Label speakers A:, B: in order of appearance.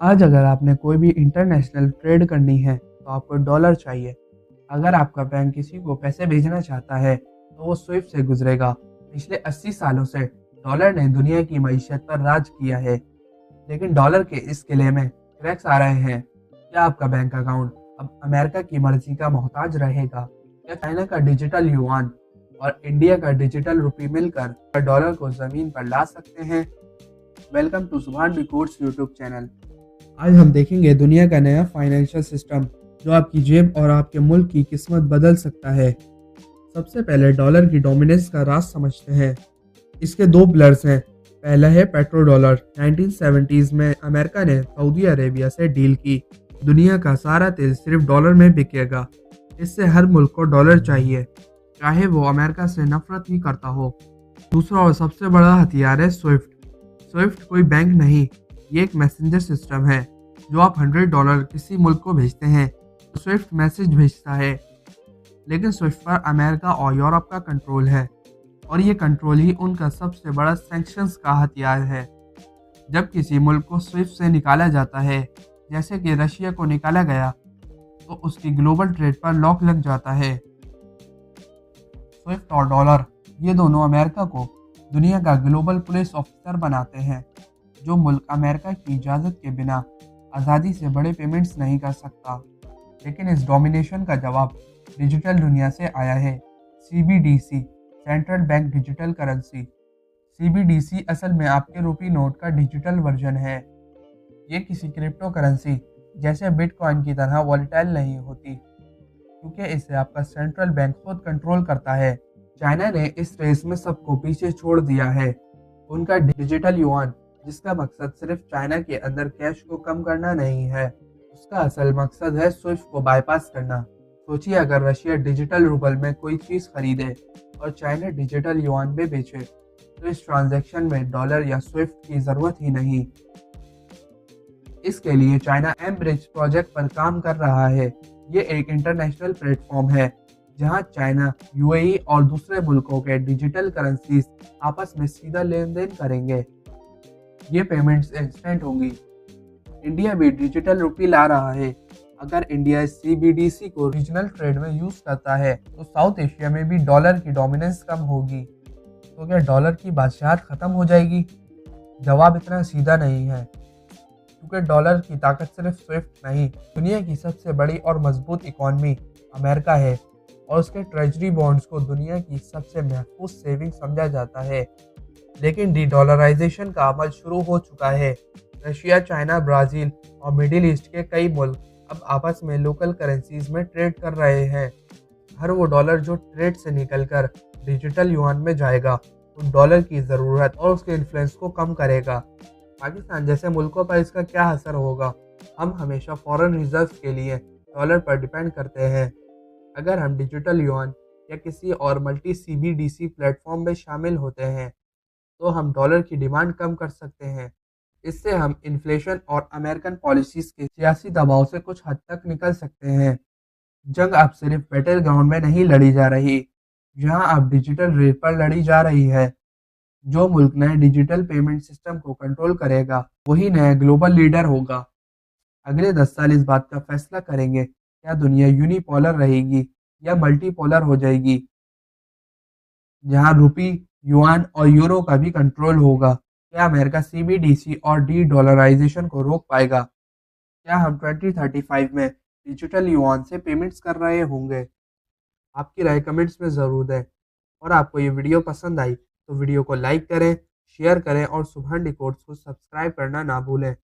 A: आज अगर आपने कोई भी इंटरनेशनल ट्रेड करनी है तो आपको डॉलर चाहिए। अगर आपका बैंक किसी को पैसे भेजना चाहता है तो वो स्विफ्ट से गुजरेगा। पिछले 80 सालों से डॉलर ने दुनिया की मईशत पर राज किया है, लेकिन डॉलर के इस किले में क्रैक्स आ रहे हैं। क्या आपका बैंक अकाउंट अब अमेरिका की मर्जी का मोहताज रहेगा? क्या चाइना का डिजिटल युआन और इंडिया का डिजिटल रुपी मिलकर डॉलर को जमीन पर ला सकते हैं? वेलकम टू सुभान रिकॉर्ड्स यूट्यूब चैनल। आज हम देखेंगे दुनिया का नया फाइनेंशियल सिस्टम जो आपकी जेब और आपके मुल्क की किस्मत बदल सकता है। सबसे पहले डॉलर की डोमिनेंस का राज समझते हैं। इसके दो पिलर्स हैं। पहला है पेट्रो डॉलर। 1970s में अमेरिका ने सऊदी अरेबिया से डील की। दुनिया का सारा तेल सिर्फ डॉलर में बिकेगा। इससे हर मुल्क को डॉलर चाहिए, चाहे वो अमेरिका से नफरत ही करता हो। दूसरा और सबसे बड़ा हथियार है स्विफ्ट। स्विफ्ट कोई बैंक नहीं, ये एक मैसेंजर सिस्टम है। जो आप $100 किसी मुल्क को भेजते हैं तो स्विफ्ट मैसेज भेजता है, लेकिन स्विफ्ट पर अमेरिका और यूरोप का कंट्रोल है, और ये कंट्रोल ही उनका सबसे बड़ा सैंक्शंस का हथियार है। जब किसी मुल्क को स्विफ्ट से निकाला जाता है, जैसे कि रशिया को निकाला गया, तो उसकी ग्लोबल ट्रेड पर लॉक लग जाता है। स्विफ्ट और डॉलर, ये दोनों अमेरिका को दुनिया का ग्लोबल पुलिस ऑफिसर बनाते हैं। जो मुल्क अमेरिका की इजाज़त के बिना आज़ादी से बड़े पेमेंट्स नहीं कर सकता। लेकिन इस डोमिनेशन का जवाब डिजिटल दुनिया से आया है। CBDC, central bank digital currency. CBDC असल में आपके रुपी नोट का डिजिटल वर्जन है। ये किसी क्रिप्टो करेंसी जैसे बिटकॉइन की तरह वॉलेटाइल नहीं होती, क्योंकि इसे आपका सेंट्रल बैंक खुद कंट्रोल करता है। चाइना ने इस रेस में सबको पीछे छोड़ दिया है। उनका डिजिटल युआन, जिसका मकसद सिर्फ चाइना के अंदर कैश को कम करना नहीं है, उसका असल मकसद है स्विफ्ट को बाईपास करना। सोचिए, अगर रशिया डिजिटल रूबल में कोई चीज़ खरीदे और चाइना डिजिटल युआन में बेचे, तो इस ट्रांजैक्शन में डॉलर या स्विफ्ट की ज़रूरत ही नहीं। इसके लिए चाइना एम-ब्रिज प्रोजेक्ट पर काम कर रहा है। ये एक इंटरनेशनल प्लेटफॉर्म है जहां चाइना, UAE और दूसरे मुल्कों के डिजिटल करेंसीज आपस में सीधा लेन देन करेंगे। ये पेमेंट्स इंस्टेंट होंगी। इंडिया भी डिजिटल रुपी ला रहा है। अगर इंडिया CBDC को रीजनल ट्रेड में यूज करता है तो साउथ एशिया में भी डॉलर की डोमिनेंस कम होगी। तो क्या डॉलर की बादशाहत खत्म हो जाएगी? जवाब इतना सीधा नहीं है, क्योंकि डॉलर की ताकत सिर्फ स्विफ्ट नहीं, दुनिया की सबसे बड़ी और मजबूत इकॉनमी अमेरिका है, और उसके ट्रेजरी बॉन्ड्स को दुनिया की सबसे महफूज सेविंग समझा जाता है। लेकिन डी डॉलराइजेशन का अमल शुरू हो चुका है। रशिया, चाइना, ब्राज़ील और मिडिल ईस्ट के कई मुल्क अब आपस में लोकल करेंसीज में ट्रेड कर रहे हैं। हर वो डॉलर जो ट्रेड से निकलकर डिजिटल युआन में जाएगा, तो डॉलर की ज़रूरत और उसके इन्फ्लुएंस को कम करेगा। पाकिस्तान जैसे मुल्कों पर इसका क्या असर होगा? हम हमेशा फॉरेन रिजर्व्स के लिए डॉलर पर डिपेंड करते हैं। अगर हम डिजिटल युआन या किसी और मल्टी CBDC प्लेटफॉर्म में शामिल होते हैं, तो हम डॉलर की डिमांड कम कर सकते हैं। इससे हम इन्फ्लेशन और अमेरिकन पॉलिसीज के सियासी दबाव से कुछ हद तक निकल सकते हैं। जंग अब सिर्फ बैटल ग्राउंड में नहीं लड़ी जा रही, जहां अब डिजिटल रेट पर लड़ी जा रही है। जो मुल्क नए डिजिटल पेमेंट सिस्टम को कंट्रोल करेगा, वही नया ग्लोबल लीडर होगा। अगले 10 साल इस बात का फैसला करेंगे, क्या दुनिया यूनिपोलर रहेगी या मल्टीपोलर हो जाएगी, जहां रुपी, युआन और यूरो का भी कंट्रोल होगा। क्या अमेरिका CBDC और डी डॉलराइजेशन को रोक पाएगा? क्या हम 2035 में डिजिटल युआन से पेमेंट्स कर रहे होंगे? आपकी राय कमेंट्स में ज़रूर दें। और आपको ये वीडियो पसंद आई तो वीडियो को लाइक करें, शेयर करें और सुभान रिकॉर्ड्स को सब्सक्राइब करना ना भूलें।